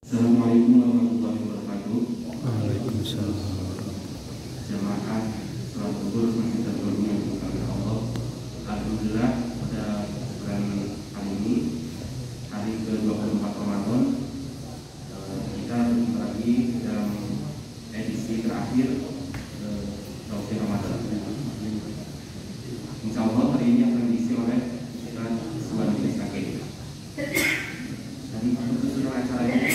Assalamualaikum warahmatullahi wabarakatuh. Waalaikumsalam. Jamaah salat zuhur masih tergolong kepada Allah. Alhamdulillah pada bulan kali ini, hari ke-24 Ramadan, kita berjumpa lagi dalam edisi terakhir Tausiah Ramadan. Insya Allah hari ini akan diisi oleh Ustaz Suwan Sakit. Dan untuk acaranya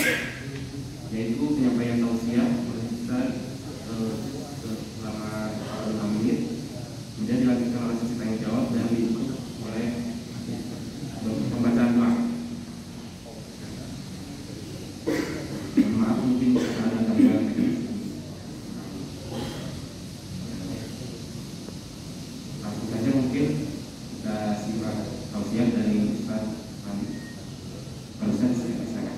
yaitu penyampaian tausiah oleh Ustaz selama 5 menit, kemudian dilanjutkan oleh sesi tanya jawab dan diikuti oleh pembacaan doa. Maaf mungkin ada gangguan teknis. Langsung saja mungkin kita simak tausiah dari Ustaz Ustaz saya.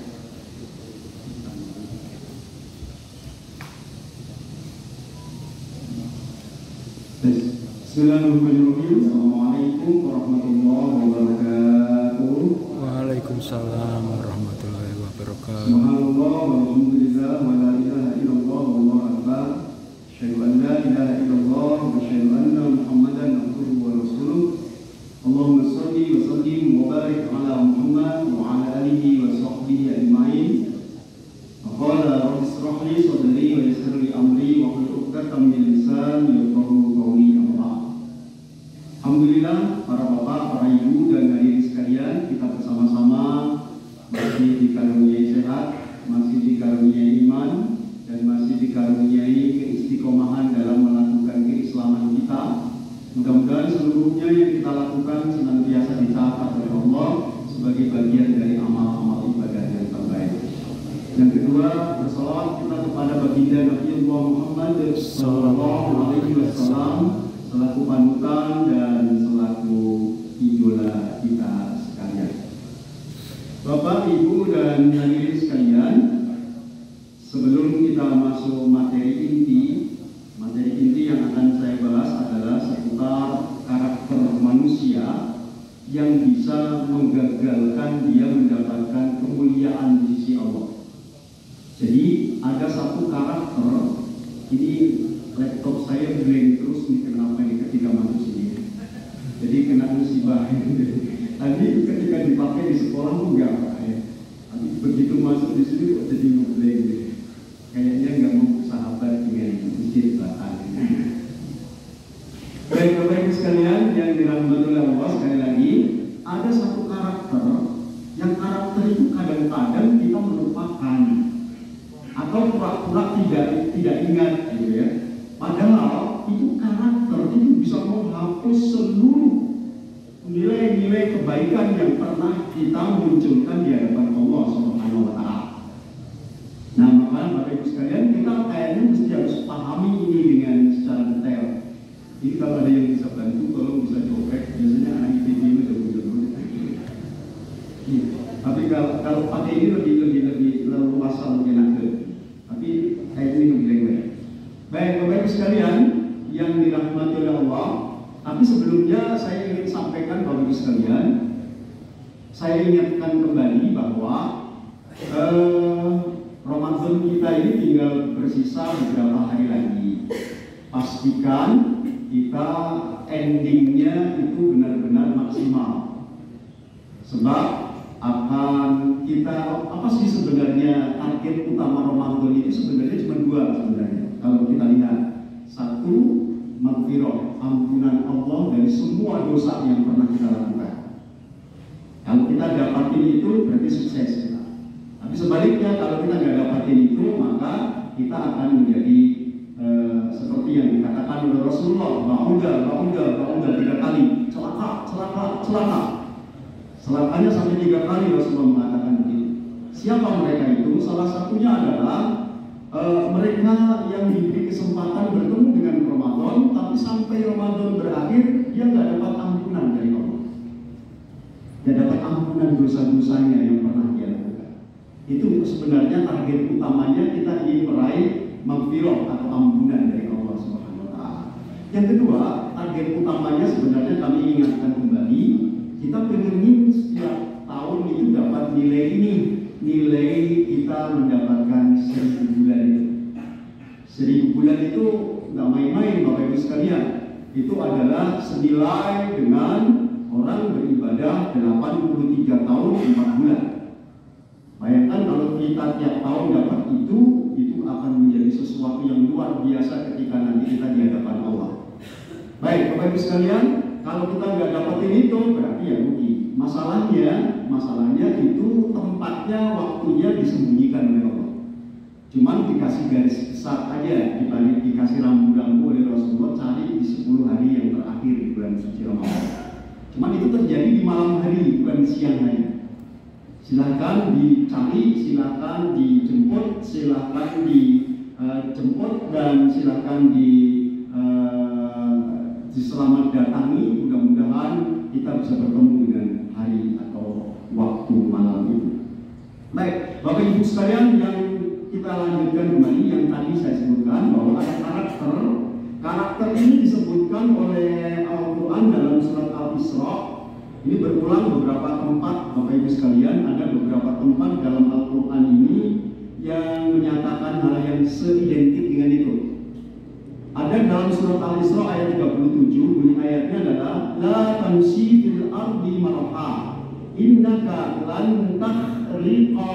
Bismillahirrahmanirrahim. Assalamualaikum warahmatullahi wabarakatuh. Waalaikumsalam warahmatullahi wabarakatuh. Subhanallah walhamdulillah wa la ilaha illallah wallahu akbar. Asyhadu an la ilaha illallah wa asyhadu anna Muhammadan abduhu wa rasuluh. Allahumma shalli wa sallim wa barik ala Muhammad wa ala alihi wa sahbihi ajma'in. Qala rabbi ishrah li sadri wa yassir li amri wa hlul 'uqdatam min lisani yafqahu qawli. Alhamdulillah, para bapak, para ibu dan hadirin sekalian, kita bersama-sama masih dikaruniai sehat, masih dikaruniai iman, dan masih dikaruniai keistiqomahan dalam melakukan keislaman kita. Mudah-mudahan seluruhnya yang kita lakukan senantiasa dicatat oleh Allah sebagai bagian dari amal-amal ibadah yang terbaik. Yang kedua, bersalawat kita kepada baginda Nabi Muhammad sallallahu alaihi wasallam selaku panutan dan selaku idola kita sekalian. Bapak, Ibu, dan hadirin sekalian, sebelum kita masuk materi inti yang akan saya bahas adalah seputar karakter manusia yang bisa menggagalkan dia mendapatkan kemuliaan di sisi Allah. Jadi ada satu karakter, ini laptop saya blank terus nih, kenapa nih ketika masuk sini? Jadi kena musibah. Tadi ketika dipakai di sekolah enggak, ya. Tapi begitu masuk di sini kok jadi ngeblank deh. Kayaknya nggak mau sahabat dengan masjid bahkan. Baik-baik sekalian yang dirahmati oleh Allah, sekali lagi ada satu karakter yang karakter itu kadang-kadang kita melupakan atau pura-pura tidak ingat, gitu ya. Padahal itu karakter itu bisa menghapus seluruh nilai-nilai kebaikan yang pernah kita munculkan di hadapan Allah Subhanahu wa Ta'ala. Nah, maka Bapak Ibu sekalian, kita kayaknya mesti harus pahami ini dengan secara detail. Ini kalau ada yang bisa bantu, kalau bisa coprek, biasanya anak IPB itu jago-jago. Tapi kalau pakai ini lebih leluasa, lebih enak. Tapi kayak ini lebih. Baik, Bapak Ibu sekalian yang dirahmati oleh Allah, tapi sebelumnya saya ingin sampaikan Bapak Ibu sekalian, saya ingatkan kembali bahwa Ramadan kita ini tinggal bersisa beberapa hari lagi. Pastikan kita endingnya itu benar-benar maksimal. Sebab akan kita, apa sih sebenarnya target utama Ramadan itu sebenarnya cuma dua sebenarnya. Kalau kita lihat, satu, maghfirah, ampunan Allah dari semua dosa yang pernah kita lakukan. Kalau kita dapatin itu berarti sukses kita. Tapi sebaliknya kalau kita nggak dapatin itu, maka kita akan menjadi seperti yang dikatakan oleh Rasulullah, ba'udah 3 kali, celaka. Celakanya sampai 3 kali Rasulullah mengatakan begitu. Siapa mereka itu? Salah satunya adalah mereka yang diberi kesempatan bertemu dengan Ramadan, tapi sampai Ramadan berakhir dia nggak dapat ampunan dari Allah. Dia dapat ampunan dosa-dosanya yang pernah dia lakukan. Itu sebenarnya target utamanya, kita ingin meraih maghfirah atau ampunan dari Allah Subhanahu wa Ta'ala. Yang kedua, target utamanya sebenarnya kami ingatkan kembali, kita pengen setiap tahun itu dapat nilai ini. nilai kita mendapatkan 1000 bulan itu. 1000 bulan itu nggak main-main Bapak Ibu sekalian. Itu adalah senilai dengan orang beribadah 83 tahun 4 bulan. Bayangkan kalau kita tiap tahun dapat itu akan menjadi sesuatu yang luar biasa ketika nanti kita di hadapan Allah. Baik Bapak Ibu sekalian, kalau kita nggak dapetin itu berarti ya rugi. Masalahnya itu tempatnya, waktunya disembunyikan oleh Allah. Cuman dikasih garis besar aja, dikasih rambu-rambu oleh Rasulullah, cari di 10 hari yang terakhir di bulan suci Ramadan. Cuman itu terjadi di malam hari, bukan siang hari. Silakan dicari, silakan dijemput, silakan dijemput dan silakan diselamat datangi. Mudah-mudahan kita bisa bertemu dengan hari atau waktu malam itu. Baik, Bapak Ibu sekalian, yang kita lanjutkan kembali yang tadi saya sebutkan bahwa ada karakter ini disebutkan oleh Al-Quran dalam surat Al-Isra. Ini berulang beberapa tempat Bapak Ibu sekalian, ada beberapa tempat dalam Al-Quran ini yang menyatakan hal yang seidentik dengan itu. Ada dalam surat Al-Isra ayat 37, bunyi ayatnya adalah la tamshi fil ardi maraha innaka lan tahriqa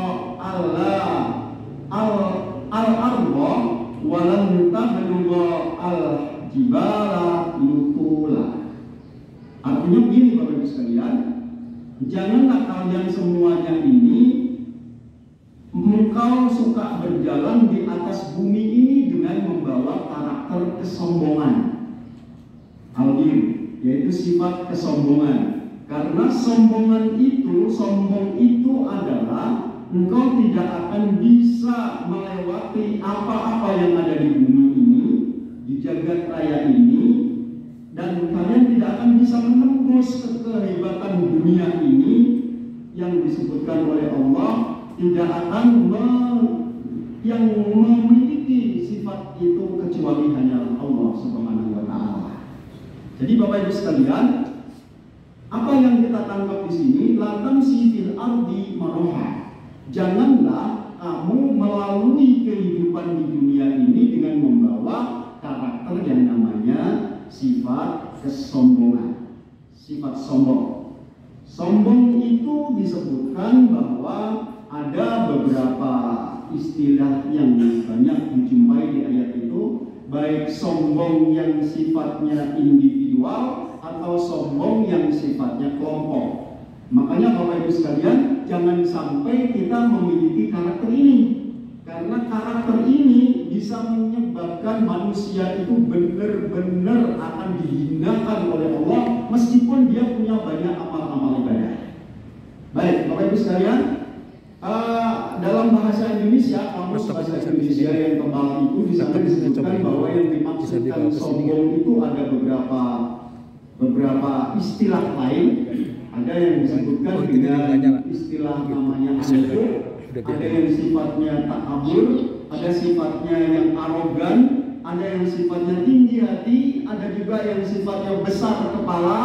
al-arda wa lan tablugha al-jibala nutula. Artinya begini Bapak Ibu sekalian, janganlah kalian semuanya ini engkau suka berjalan di atas bumi ini dengan membawa karakter kesombongan. Al-ghir, yaitu sifat kesombongan. Karena sombong itu adalah engkau tidak akan bisa melewati apa-apa yang ada di bumi ini, di jagat raya ini, dan kalian tidak akan bisa menembus kehebatan dunia ini yang disebutkan oleh Allah. Tidak akan yang memiliki sifat itu kecuali hanya Allah Subhanahu wa Ta'ala. Jadi Bapak Ibu sekalian, apa yang kita tangkap di sini, lantam sifil ardi maroha. Janganlah kamu melalui kehidupan di dunia ini dengan membawa karakter yang namanya sifat kesombongan, sifat sombong. Sombong itu disebutkan bahwa ada beberapa istilah yang banyak dijumpai di ayat itu, baik sombong yang sifatnya individual atau sombong yang sifatnya kelompok. Makanya Bapak Ibu sekalian, jangan sampai kita memiliki karakter ini, karena karakter ini bisa menyebabkan manusia itu benar-benar akan dihinakan oleh Allah meskipun dia punya banyak amal-amal ibadah. Baik Bapak Ibu sekalian, dalam bahasa Indonesia, kamus bahasa Indonesia yang tebal itu di sana disebutkan bahwa yang dimaksudkan sombong itu ada beberapa istilah lain. Ada yang disebutkan dengan istilah namanya angkuh, ada yang sifatnya takabur, ada sifatnya yang arogan, ada yang sifatnya tinggi hati, ada juga yang sifatnya besar kepala,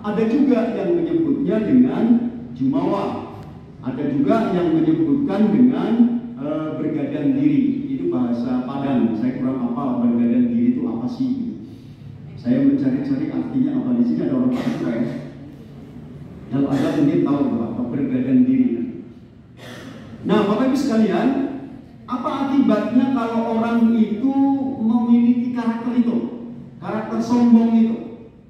ada juga yang menyebutnya dengan jumawa. Ada juga yang menyebutkan dengan bergadang diri. Itu bahasa Padang. Saya kurang hafal bergadang diri itu apa sih. Saya mencari-cari artinya apa di sini. Ada orang Padang ya. Kalau ada mungkin tahu apa bergadang diri. Nah, Bapak Ibu sekalian, apa akibatnya kalau orang itu memiliki karakter itu, karakter sombong itu,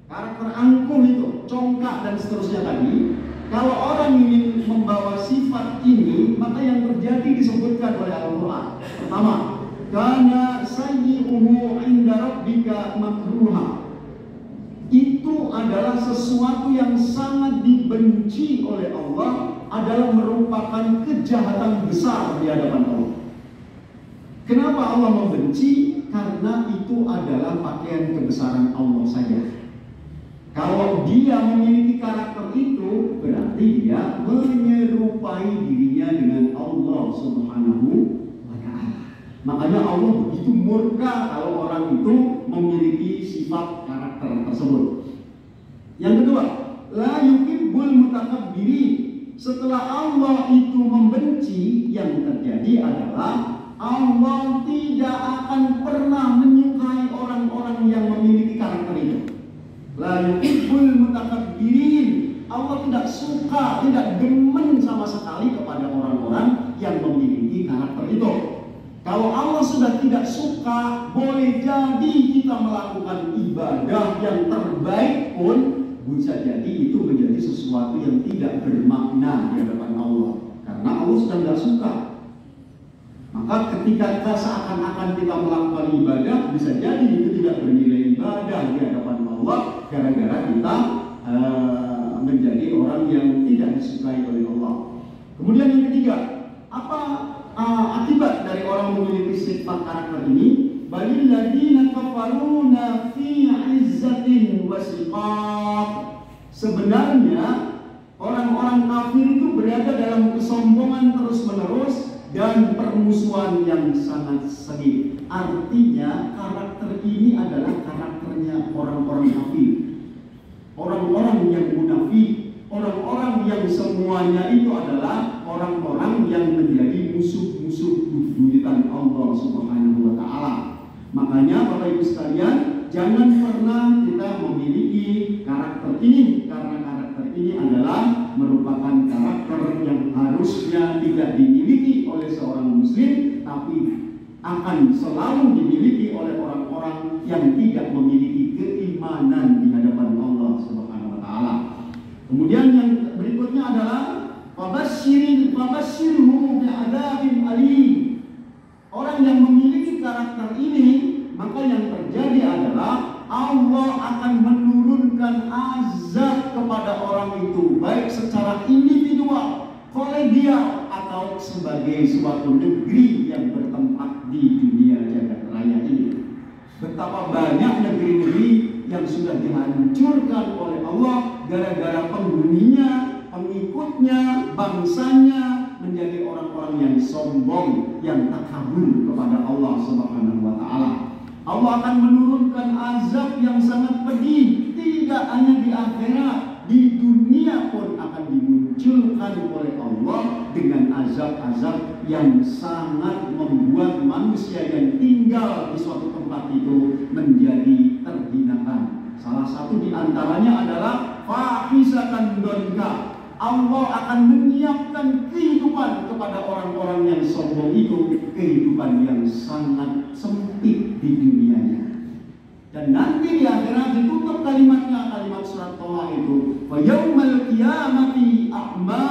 karakter angkuh itu, congkak dan seterusnya tadi? Kalau orang ingin membawa sifat ini, maka yang terjadi disebutkan oleh Al-Quran. Pertama, kana sayyi'uhu 'inda rabbika makruha. Itu adalah sesuatu yang sangat dibenci oleh Allah, adalah merupakan kejahatan besar di hadapan Allah. Kenapa Allah membenci? Karena itu adalah pakaian kebesaran Allah saja. Kalau dia memiliki karakter itu, berarti dia menyerupai dirinya dengan Allah Subhanahu wa Ta'ala. Makanya Allah begitu murka kalau orang itu memiliki sifat karakter tersebut. Yang kedua, la yuhibbul mutakabbirin. Setelah Allah itu membenci, yang terjadi adalah Allah tidak akan pernah menyukai orang-orang yang memiliki karakter itu. La yuhibbul mutakabbirin. Allah tidak suka, tidak demen sama sekali kepada orang-orang yang memiliki karakter itu. Kalau Allah sudah tidak suka, boleh jadi kita melakukan ibadah yang terbaik pun bisa jadi itu menjadi sesuatu yang tidak bermakna di hadapan Allah, karena Allah sudah tidak suka. Maka ketika seakan-akan kita melakukan ibadah, bisa jadi itu tidak bernilai ibadah di hadapan Allah, gara-gara kita menjadi orang yang tidak disukai oleh Allah. Kemudian yang ketiga, apa akibat dari orang memiliki sifat karakter ini? Balil ladina kafaruna fi izzatin wa siqaq. Sebenarnya orang-orang kafir itu berada dalam kesombongan terus-menerus dan permusuhan yang sangat sengit. Artinya karakter ini adalah karakternya orang-orang kafir, orang-orang yang munafik, orang-orang yang semuanya itu adalah orang-orang yang menjadi musuh-musuh bebuyutan Allah Subhanahu wa Ta'ala. Makanya Bapak Ibu sekalian, jangan pernah kita memiliki karakter ini, karena karakter ini adalah merupakan karakter yang harusnya tidak dimiliki oleh seorang muslim, tapi akan selalu dimiliki oleh orang-orang yang tidak memiliki keimanan di hadapan Allah Subhanahu wa Ta'ala. Kemudian yang berikutnya adalah fabashshirhum bi'adzabin alim. Orang yang memiliki karakter ini, maka yang terjadi adalah Allah akan menurunkan azab kepada orang itu, baik secara individual, kolegial, atau sebagai suatu negeri yang bertempat di dunia jagat raya ini. Betapa banyak negeri-negeri yang sudah dihancurkan oleh Allah gara-gara penghuninya, pengikutnya, bangsanya menjadi orang-orang yang sombong, yang takabur kepada Allah Subhanahu wa Ta'ala. Allah akan menurunkan azab yang sangat pedih, tidak hanya di akhirat, di dunia pun akan dimunculkan oleh Allah dengan azab-azab yang sangat membuat manusia yang tinggal di suatu tempat itu menjadi terhinakan. Salah satu di antaranya adalah fahisatan donka. Allah akan menyiapkan kehidupan kepada orang-orang yang sombong itu, kehidupan yang sangat sempit di dunianya. Dan nanti di akhirat ditutup kalimatnya, kalimat surat Thaha itu, wa yaumal qiyamati a'ma.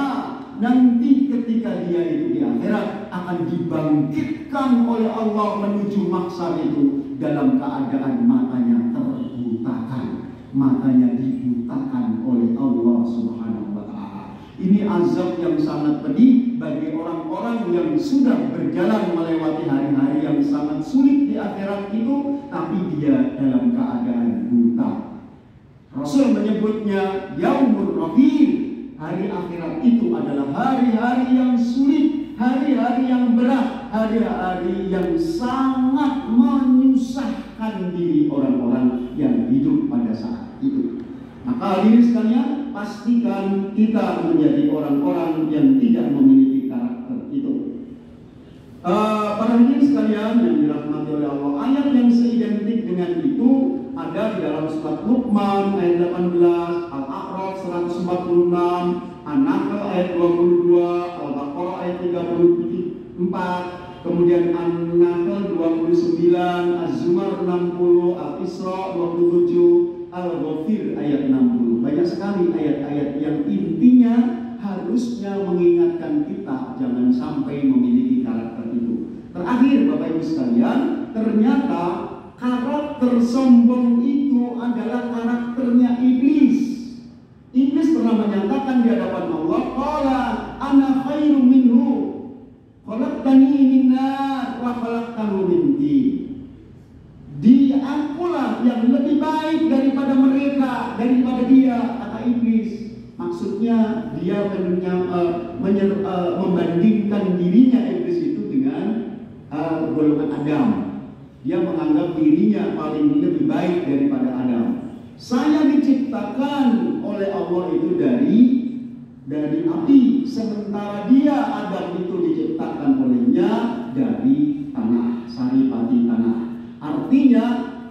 Nanti ketika dia itu di akhirat akan dibangkitkan oleh Allah menuju mahsyar itu dalam keadaan matanya terbutakan, matanya dibutakan oleh Allah Subhanahu wa Ta'ala. Ini azab yang sangat pedih bagi orang-orang yang sudah berjalan melewati hari-hari yang sangat sulit di akhirat itu, tapi dia dalam keadaan buta. Rasul menyebutnya yaumur rahim. Hari akhirat itu adalah hari-hari yang sulit, hari-hari yang berat, hari-hari yang sangat menyusahkan diri orang-orang yang hidup pada saat itu. Maka hadirin sekalian, pastikan kita menjadi orang-orang yang tidak memiliki karakter itu. Para hadirin sekalian yang dirahmati oleh Allah, ayat yang seidentik dengan itu ada di dalam surat Luqman ayat 18, Al-A'raf 146, An-Nahl ayat 22, Al-Baqarah ayat 34, kemudian An-Nahl 29, Az-Zumar 60, Al-Isra 27, Al-Ghafir ayat 60. Banyak sekali ayat-ayat yang intinya harusnya mengingatkan kita jangan sampai memiliki karakter itu. Terakhir Bapak Ibu sekalian, ternyata karakter sombong itu adalah karakternya iblis. Iblis pernah menyatakan di hadapan Allah, qala ana khairum minhu khalaqtani min nar wa khalaqtahu min tin. Akulah yang lebih baik daripada mereka, daripada dia, kata iblis. Maksudnya dia membandingkan dirinya, iblis itu dengan golongan Adam. Dia menganggap dirinya paling lebih baik daripada Adam. Saya diciptakan oleh Allah itu dari api, sementara dia Adam itu diciptakan olehnya dari tanah, saripati tanah. Artinya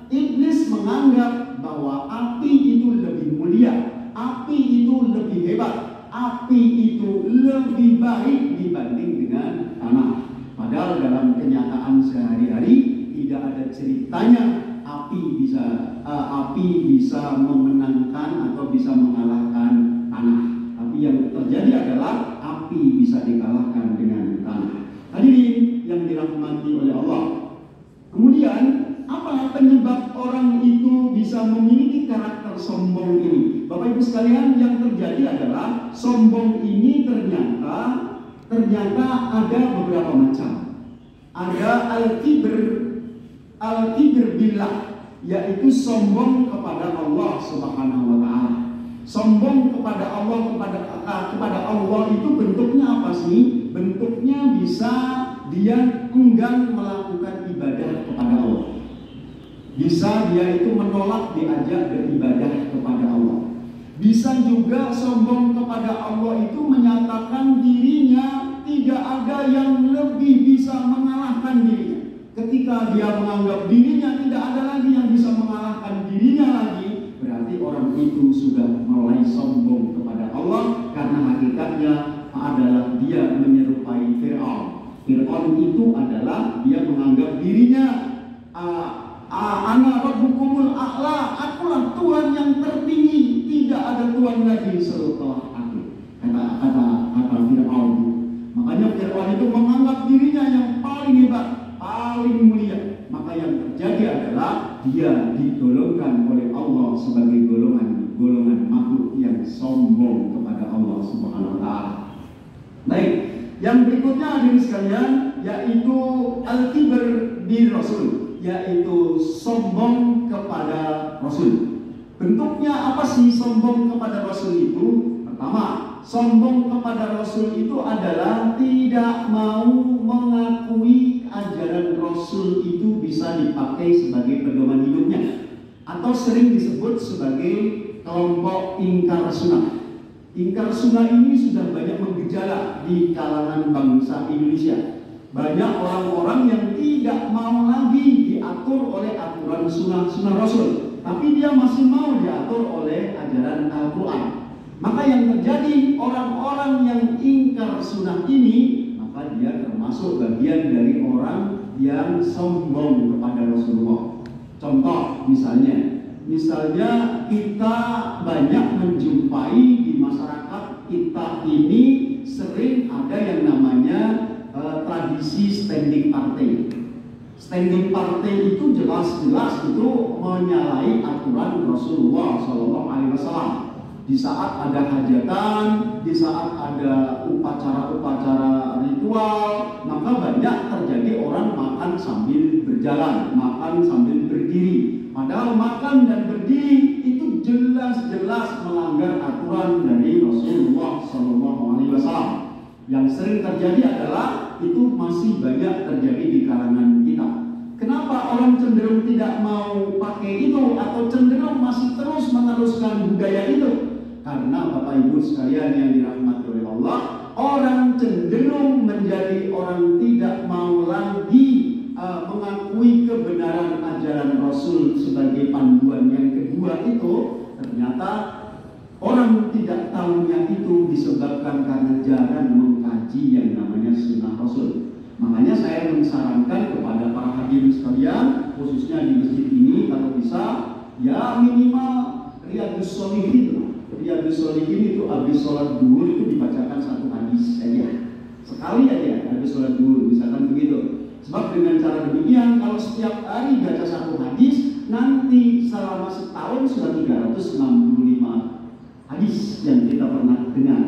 iblis menganggap bahwa api itu lebih mulia, api itu lebih hebat, api itu lebih baik dibanding dengan tanah. Padahal dalam kenyataan sehari-hari tidak ada ceritanya api bisa memenangkan atau bisa mengalahkan tanah. Tapi yang terjadi adalah api bisa dikalahkan dengan tanah. Hadirin yang dirahmati oleh Allah. Kemudian apa penyebab orang itu bisa memiliki karakter sombong ini? Bapak Ibu sekalian, yang terjadi adalah sombong ini ternyata ada beberapa macam. Ada al-kibr billah, yaitu sombong kepada Allah Subhanahu wa taala. Sombong kepada Allah itu bentuknya apa sih? Bentuknya bisa dia enggan melakukan ibadah kepada Allah. Bisa dia itu menolak diajak beribadah kepada Allah. Bisa juga sombong kepada Allah itu menyatakan dirinya tidak ada yang lebih bisa mengalahkan dirinya. Ketika dia menganggap dirinya tidak ada lagi yang bisa mengalahkan dirinya lagi, berarti orang itu sudah mulai sombong kepada Allah, karena hakikatnya adalah dia menyerupai Fir'aun. Fir'aun itu adalah dia menganggap dirinya ana rabbukumul a'la, akulah Tuhan yang tertinggi, tidak ada Tuhan lagi setelah aku. Kata Fir'aun. Makanya Fir'aun itu menganggap dirinya yang paling hebat, paling mulia. Maka yang terjadi adalah dia digolongkan oleh Allah sebagai golongan makhluk yang sombong kepada Allah Subhanahu wa taala. Baik, yang berikutnya hadirin sekalian yaitu al-kibr bi Rasul, yaitu sombong kepada Rasul. Bentuknya apa sih sombong kepada Rasul itu? Pertama, sombong kepada Rasul itu adalah tidak mau mengakui ajaran Rasul itu bisa dipakai sebagai pedoman hidupnya, atau sering disebut sebagai kelompok ingkar sunnah. Ingkar sunnah ini sudah banyak menggejala di kalangan bangsa Indonesia. Banyak orang-orang yang tidak mau lagi diatur oleh aturan sunnah Rasul, tapi dia masih mau diatur oleh ajaran Al-Quran. Maka yang terjadi, orang-orang yang ingkar sunnah ini, maka dia termasuk bagian dari orang yang sombong kepada Rasulullah. Contoh misalnya kita banyak menjumpai di masyarakat kita ini sering ada yang namanya tradisi standing party. Standing party itu jelas-jelas itu menyalahi aturan Rasulullah SAW. Di saat ada hajatan, di saat ada upacara-upacara ritual, maka banyak terjadi orang makan sambil berjalan, makan sambil berdiri. Padahal makan dan berdiri itu jelas-jelas melanggar aturan dari Rasulullah SAW. Yang sering terjadi adalah itu masih banyak terjadi di kalangan kita. Kenapa orang cenderung tidak mau pakai itu atau cenderung masih terus meneruskan budaya itu? Karena Bapak Ibu sekalian yang dirahmati oleh Allah, orang cenderung menjadi orang tidak mau lagi mengakui kebenaran ajaran Rasul sebagai panduan. Yang kedua itu ternyata orang tidak tahunya itu disebabkan karena jarang mengkaji yang namanya sunnah Rasul. Makanya saya mensarankan kepada para hadirin sekalian, khususnya di masjid ini, kalau bisa ya minimal Riyadhus Shalihin. Riyadhus Shalihin itu habis sholat duhur itu dibacakan satu hadis saja, sekali aja habis sholat duhur, misalkan begitu. Sebab dengan cara demikian, kalau setiap hari baca satu hadis, nanti selama setahun sudah 365 hadis yang kita pernah dengar.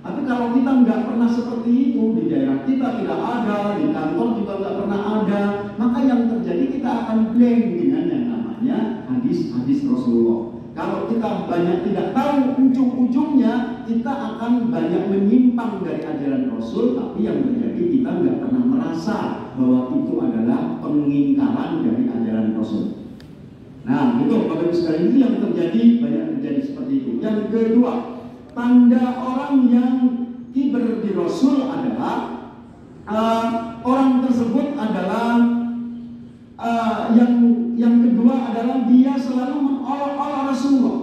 Tapi kalau kita nggak pernah seperti itu, di daerah kita tidak ada, di kantor juga nggak pernah ada, maka yang terjadi kita akan blank dengan yang namanya hadis-hadis Rasulullah. Kalau kita banyak tidak tahu, ujung-ujungnya kita akan banyak menyimpang dari ajaran Rasul, tapi yang terjadi kita nggak pernah merasa bahwa itu adalah pengingkaran dari ajaran Rasul. Nah, itu Bapak Ibu sekalian, itu yang terjadi, banyak terjadi seperti itu. Yang kedua, tanda orang yang menjadi rasul adalah orang tersebut adalah yang kedua adalah dia selalu mengolok-olok Rasulullah.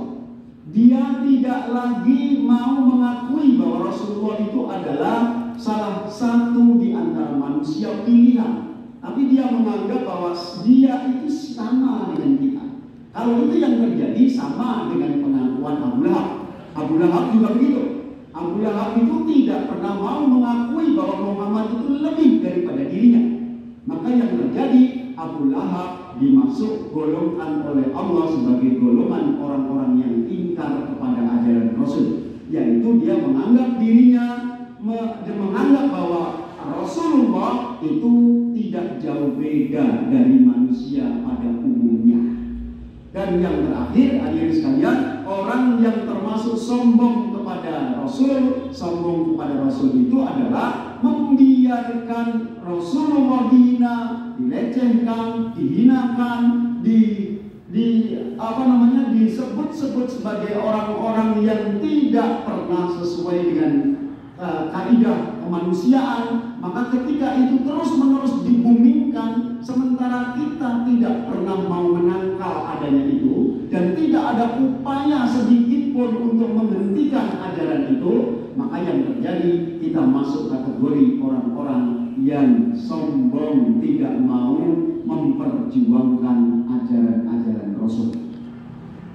Dia tidak lagi mau mengakui bahwa Rasulullah itu adalah salah satu di antara manusia pilihan, tapi dia menganggap bahwa dia itu sama dengan kita. Kalau itu yang terjadi sama dengan pengakuan Abu Lahab. Abu Lahab juga begitu. Abu Lahab itu tidak pernah mau mengakui bahwa Muhammad itu lebih daripada dirinya. Maka yang terjadi, Abu Lahab dimasuk golongan oleh Allah sebagai golongan orang-orang yang ingkar kepada ajaran Rasul, yaitu dia menganggap dirinya, menganggap bahwa Rasulullah itu tidak jauh beda dari manusia pada umumnya. Dan yang terakhir, hadirin sekalian, orang yang termasuk sombong kepada Rasul, sombong kepada Rasul itu adalah membiarkan Rasulullah dihina, dilecehkan, dihinakan, disebut-sebut sebagai orang-orang yang tidak pernah sesuai dengan kaidah kemanusiaan. Maka ketika itu terus-menerus dibumingkan, sementara kita tidak pernah mau menangkal adanya itu dan tidak ada upaya sedikit pun untuk menghentikan ajaran itu, maka yang terjadi kita masuk kategori orang-orang yang sombong, tidak mau memperjuangkan ajaran-ajaran Rasul.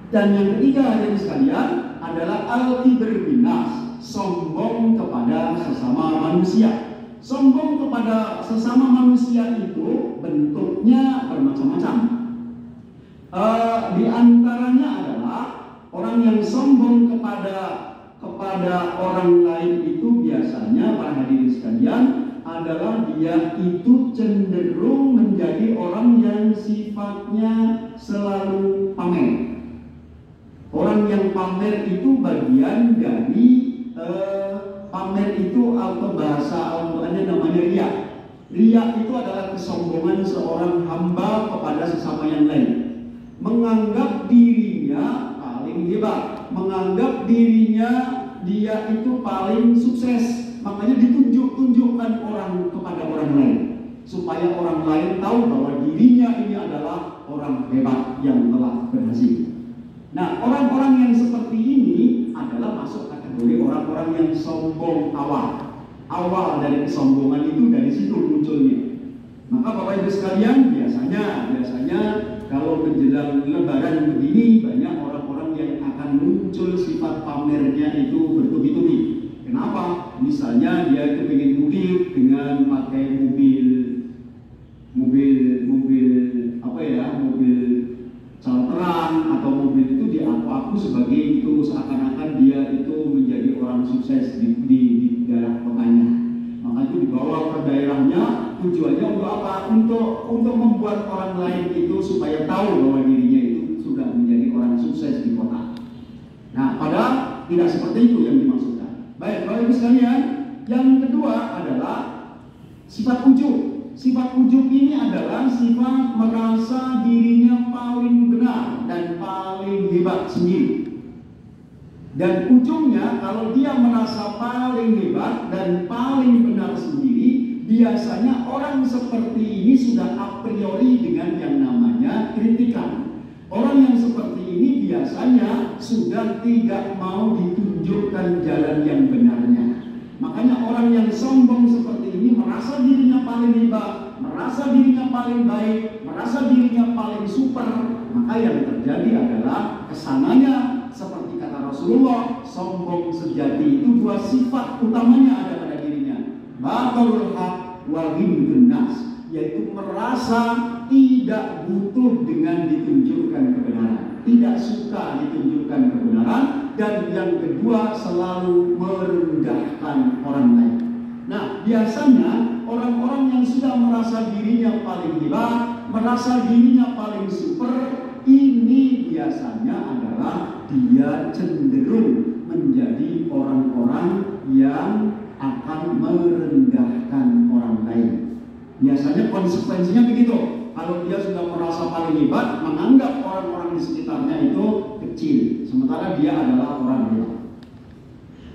Dan yang ketiga, hadirin sekalian, adalah al-kibr binas, sombong kepada sesama manusia. Sombong kepada sesama manusia itu bentuknya bermacam-macam. Di antaranya adalah orang yang sombong kepada orang lain itu biasanya, para hadirin sekalian, adalah dia itu cenderung menjadi orang yang sifatnya selalu pamer. Orang yang pamer itu bagian dari pamer itu, atau bahasa Al-Qurannya namanya riya. Riya itu adalah kesombongan seorang hamba kepada sesama yang lain, menganggap dirinya paling hebat, menganggap dirinya dia itu paling sukses. Makanya ditunjukkan orang kepada orang lain, supaya orang lain tahu bahwa dirinya ini adalah orang hebat yang telah berhasil. Nah, orang-orang yang seperti ini adalah masuk kategori orang-orang yang sombong awal. Awal dari kesombongan itu dari situ munculnya. Maka Bapak Ibu sekalian, biasanya kalau menjelang Lebaran begini, banyak orang-orang yang akan muncul sifat pamernya itu bertubi-tubi. Kenapa? Misalnya dia kepingin mudik dengan pakai mobil charteran, atau mobil itu diaku-aku sebagai itu, seakan-akan dia itu menjadi orang sukses di daerah kotanya. Maka itu dibawa ke daerahnya, tujuannya untuk apa? Untuk membuat orang lain itu supaya tahu bahwa dirinya itu sudah menjadi orang sukses di kota. Nah, padahal tidak seperti itu yang dimaksudkan. Baik, Bapak Ibu sekalian, yang kedua adalah sifat ujub. Sifat ujub ini adalah sifat merasa dirinya paling benar dan paling hebat sendiri. Dan ujungnya, kalau dia merasa paling hebat dan paling benar sendiri, biasanya orang seperti ini sudah a priori dengan yang namanya kritikan. Orang yang seperti ini biasanya sudah tidak mau ditunjukkan jalan yang benarnya. Makanya orang yang sombong seperti ini merasa dirinya paling hebat, merasa dirinya paling baik, merasa dirinya paling super. Maka yang terjadi adalah kesananya seperti kata Rasulullah, sombong sejati itu dua sifat utamanya ada pada dirinya. Batarul haq wa ghimdun nas, yaitu merasa tidak butuh dengan ditunjukkan kebenaran, tidak suka ditunjukkan kebenaran, dan yang kedua selalu merendahkan orang lain. Nah, biasanya orang-orang yang sudah merasa dirinya paling hebat, merasa dirinya paling super, ini biasanya adalah dia cenderung menjadi orang-orang yang akan merendahkan orang lain. Biasanya konsekuensinya begitu. Kalau dia sudah merasa paling hebat, menganggap orang-orang di sekitarnya itu kecil, sementara dia adalah orang hebat.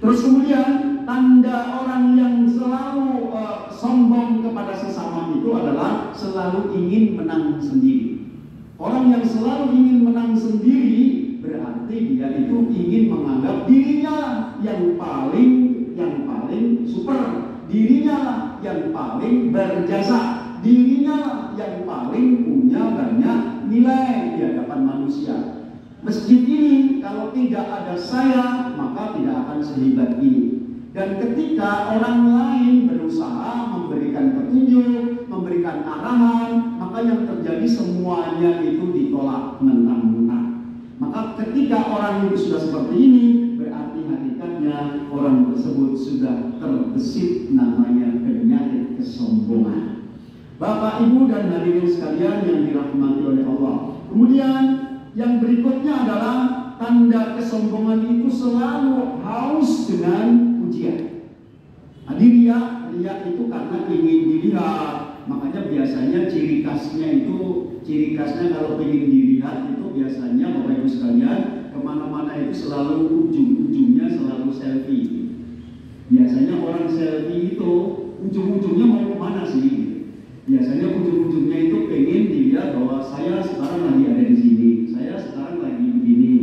Terus kemudian tanda orang yang selalu sombong kepada sesama itu adalah selalu ingin menang sendiri. Orang yang selalu ingin menang sendiri berarti dia itu ingin menganggap dirinya yang paling super, dirinya yang paling berjasa, dirinya yang paling punya banyak nilai di hadapan manusia. Masjid ini kalau tidak ada saya maka tidak akan sehebat ini. Dan ketika orang lain berusaha memberikan petunjuk, memberikan arahan, maka yang terjadi semuanya itu ditolak mentah-mentah. Maka ketika orang itu sudah seperti ini, berarti hakikatnya orang tersebut sudah terbesit namanya penyakit kesombongan. Bapak, Ibu, dan hadirin sekalian yang dirahmati oleh Allah. Kemudian yang berikutnya adalah tanda kesombongan itu selalu haus dengan pujian. Nah, riya itu karena ingin dilihat. Makanya biasanya ciri khasnya kalau ingin dilihat itu biasanya Bapak Ibu sekalian kemana-mana itu selalu ujung-ujungnya selalu selfie. Biasanya orang selfie itu ujung-ujungnya mau kemana sih? Biasanya ujung-ujungnya itu pengen dilihat bahwa saya sekarang lagi ada di sini, saya sekarang lagi begini.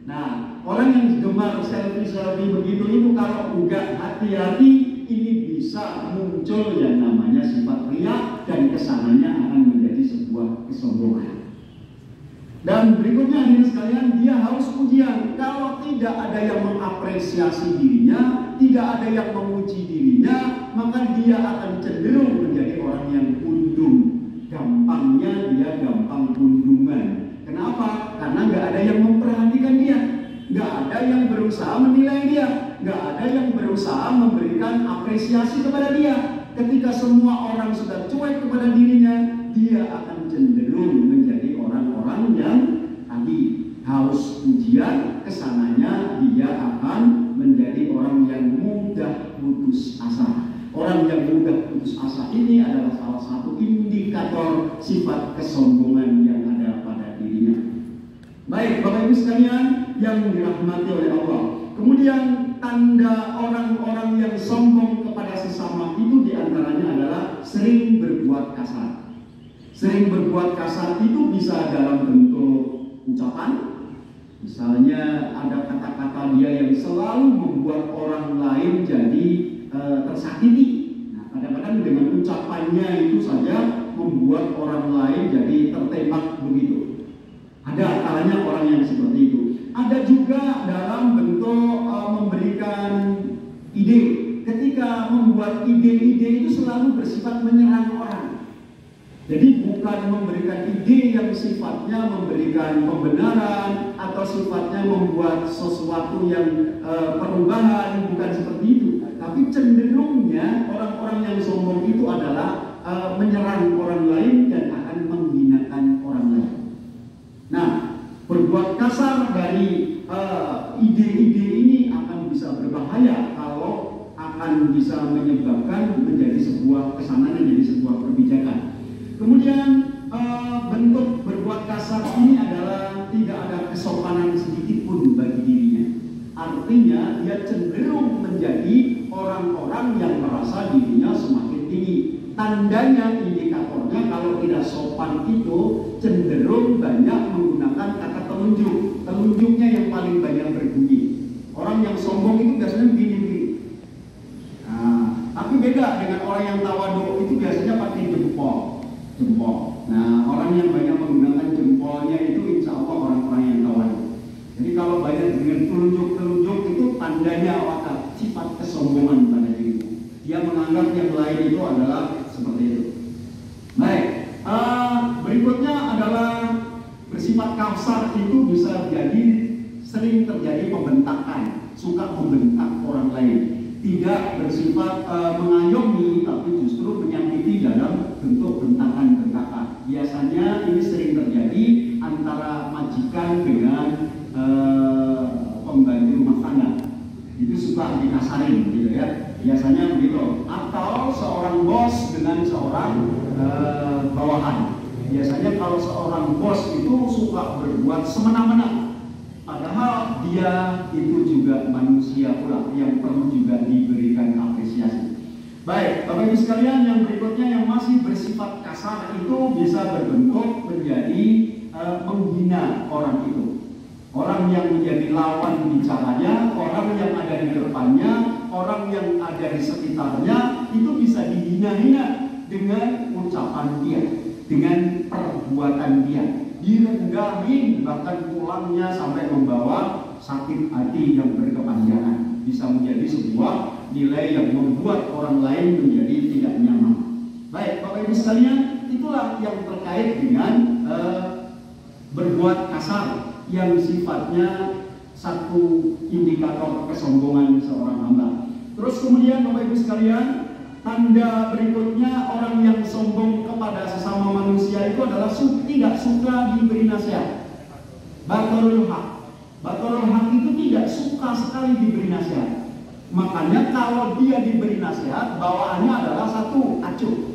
Nah, orang yang gemar selfie begitu itu kalau enggak hati-hati ini bisa muncul yang namanya sifat riya dan kesananya akan menjadi sebuah kesombongan. Dan berikutnya hadirin sekalian, dia haus pujian. Kalau tidak ada yang mengapresiasi dirinya, tidak ada yang memuji dirinya, maka dia akan cenderung menjadi orang yang undung. Gampangnya dia gampang undungan. Kenapa? Karena nggak ada yang memperhatikan dia, nggak ada yang berusaha menilai dia, nggak ada yang berusaha memberikan apresiasi kepada dia. Ketika semua orang sudah cuek kepada dirinya, dia akan cenderung menjadi orang-orang yang tadi haus pujian. Kesananya dia akan menjadi orang yang mudah putus asa. Orang yang mudah putus asa ini adalah salah satu indikator sifat kesombongan yang ada pada dirinya. Baik, Bapak Ibu sekalian yang dirahmati oleh Allah. Kemudian tanda orang-orang yang sombong kepada sesama itu diantaranya adalah sering berbuat kasar. Sering berbuat kasar itu bisa dalam bentuk ucapan. Misalnya ada kata-kata dia yang selalu membuat orang lain jadi tersakiti. Nah, kadang-kadang dengan ucapannya itu saja membuat orang lain jadi tertembak begitu. Ada antaranya orang yang seperti itu. Ada juga dalam bentuk memberikan ide. Ketika membuat ide-ide itu selalu bersifat menyerang orang. Jadi bukan memberikan ide yang sifatnya memberikan pembenaran atau sifatnya membuat sesuatu yang perubahan, bukan seperti itu. Tapi cenderungnya orang-orang yang sombong itu adalah menyerang orang lain dan akan menghinakan orang lain. Nah, berbuat kasar dari ide-ide ini akan bisa berbahaya kalau akan bisa menyebabkan menjadi sebuah kesanan, menjadi sebuah kebijakan. Kemudian bentuk berbuat kasar ini adalah tidak ada kesopanan sedikit pun bagi dirinya. Artinya dia cenderung menjadi orang-orang yang merasa dirinya semakin tinggi. Tandanya, indikatornya kalau tidak sopan itu cenderung banyak menggunakan kata telunjuk. Telunjuknya yang paling banyak berbunyi. Orang yang sombong itu biasanya begini-begini. Nah, tapi beda dengan orang yang tawadhu itu biasanya pakai jempol. Nah, orang yang banyak menggunakan jempolnya itu insya Allah orang-orang yang tawadhu. Jadi kalau banyak dengan telunjuk-telunjuk itu tandanya sifat kesombongan pada dirinya. Dia menganggap yang lain itu adalah seperti itu. Baik, berikutnya adalah bersifat kasar itu bisa jadi sering terjadi pembentakan, suka membentak orang lain. Tidak bersifat mengayomi, tapi justru menyakiti dalam bentuk bentakan-bentakan. Biasanya ini sering terjadi antara majikan dengan pembantu rumah tangga. Itu suka dikasarin, gitu ya. Biasanya begitu. Atau seorang bos dengan seorang bawahan. Biasanya kalau seorang bos itu suka berbuat semena-mena. Padahal dia itu juga manusia pula yang perlu juga diberi Baik, Bapak Ibu sekalian, yang berikutnya yang masih bersifat kasar itu bisa berbentuk menjadi menghina orang itu. Orang yang menjadi lawan bicaranya, orang yang ada di depannya, orang yang ada di sekitarnya, itu bisa dihina-hina dengan ucapan dia, dengan perbuatan dia. Direndahin, bahkan pulangnya sampai membawa sakit hati yang berkepanjangan. Bisa menjadi sebuah nilai yang membuat orang lain menjadi tidak nyaman. Baik, Bapak Ibu sekalian, itulah yang terkait dengan berbuat kasar yang sifatnya satu indikator kesombongan seorang hamba. Terus kemudian Bapak Ibu sekalian, tanda berikutnya orang yang sombong kepada sesama manusia itu adalah tidak suka diberi nasihat. Batorul haq. Batorul haq itu tidak suka sekali diberi nasihat. Makanya kalau dia diberi nasihat, bawaannya adalah satu, acuh.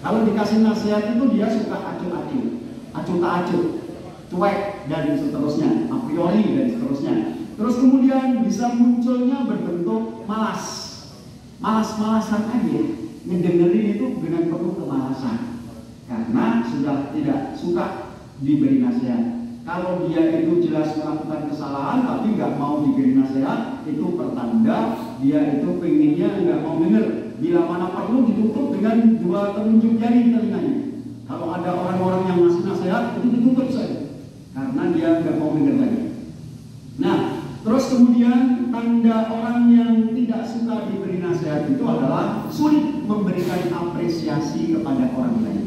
Kalau dikasih nasihat itu dia suka acuh-acuh, acuh tak acuh, cuek dan seterusnya, a priori dan seterusnya. Terus kemudian bisa munculnya berbentuk malas-malasan aja, ngedengerin itu dengan penuh kemalasan, karena sudah tidak suka diberi nasihat. Kalau dia itu jelas melakukan kesalahan tapi nggak mau diberi nasihat, itu pertanda dia itu pengennya nggak mau dengar. Bila mana perlu ditutup dengan 2 telunjuk jari telinganya. Kalau ada orang-orang yang ngasih nasihat, itu ditutup saja, karena dia nggak mau dengar lagi. Nah, terus kemudian tanda orang yang tidak suka diberi nasihat itu adalah sulit memberikan apresiasi kepada orang lain.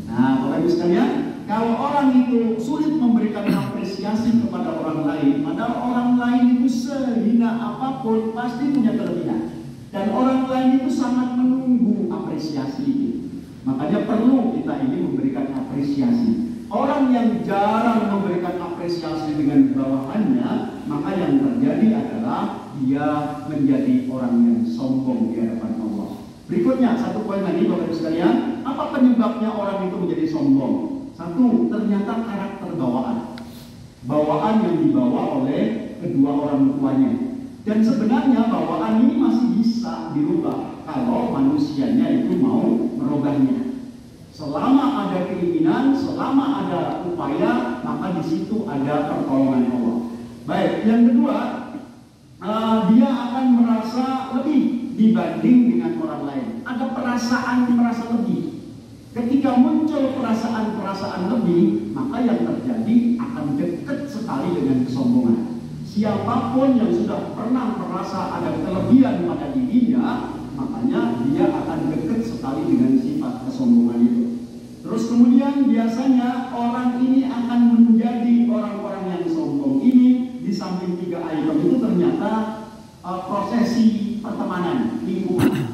Nah, Bapak Ibu sekalian, kalau orang itu sulit memberikan apresiasi kepada orang lain, padahal orang lain itu sehina apapun pasti punya kelebihan, dan orang lain itu sangat menunggu apresiasi itu. Makanya perlu kita ini memberikan apresiasi. Orang yang jarang memberikan apresiasi dengan bawahannya, maka yang terjadi adalah dia menjadi orang yang sombong di hadapan Allah. Berikutnya, satu poin lagi Bapak Ibu sekalian, apa penyebabnya orang itu menjadi sombong? Satu, ternyata karakter bawaan yang dibawa oleh kedua orang tuanya. Dan sebenarnya bawaan ini masih bisa dirubah kalau manusianya itu mau merubahnya. Selama ada keinginan, selama ada upaya, maka di situ ada pertolongan Allah. Baik, yang kedua, dia akan merasa lebih dibanding dengan orang lain. Ada perasaan merasa lebih. Ketika muncul perasaan lebih, maka yang terjadi akan dekat sekali dengan kesombongan. Siapapun yang sudah pernah merasa ada kelebihan pada dirinya, makanya dia akan dekat sekali dengan sifat kesombongan itu. Terus kemudian biasanya orang ini akan menjadi orang-orang yang sombong ini. Di samping 3 item itu ternyata prosesi pertemanan, lingkungan.